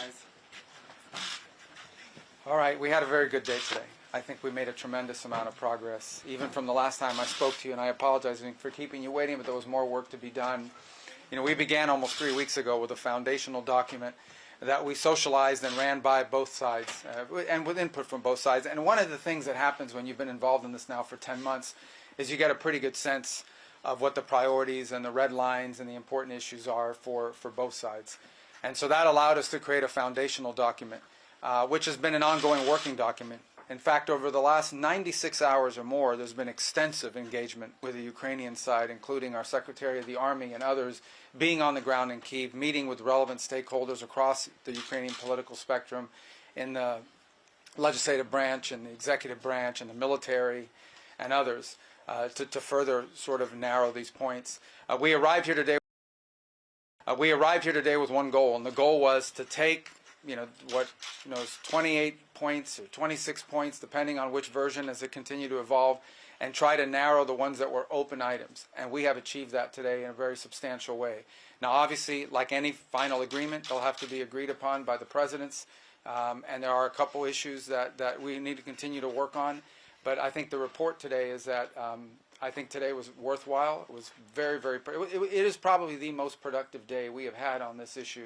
guys. All right, we had a very good day today. I think we made a tremendous amount of progress, even from the last time I spoke to you, and I apologize for keeping you waiting, but there was more work to be done. You know, we began almost 3 weeks ago with a foundational document that we socialized and ran by both sides, and with input from both sides. And one of the things that happens when you've been involved in this now for 10 months is you get a pretty good sense of what the priorities and the red lines and the important issues are for both sides. And so that allowed us to create a foundational document, which has been an ongoing working document. In fact, over the last 96 hours or more, there's been extensive engagement with the Ukrainian side, including our Secretary of the Army and others being on the ground in Kyiv, meeting with relevant stakeholders across the Ukrainian political spectrum in the legislative branch and the executive branch and the military and others to further sort of narrow these points. We arrived here today with one goal, and the goal was to take what is 28 points or 26 points, depending on which version as it continued to evolve, and try to narrow the ones that were open items. And we have achieved that today in a very substantial way. Now, obviously, like any final agreement, they'll have to be agreed upon by the presidents, and there are a couple issues that we need to continue to work on. But I think the report today is that I think today was worthwhile. It was very, very. It is probably the most productive day we have had on this issue.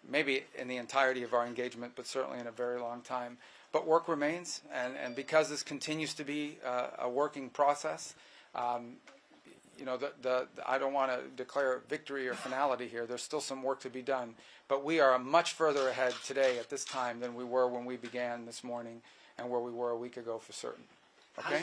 Maybe in the entirety of our engagement, but certainly in a very long time. But work remains, and because this continues to be a working process, I don't want to declare victory or finality here. There's still some work to be done, but we are much further ahead today at this time than we were when we began this morning and where we were a week ago for certain. Okay?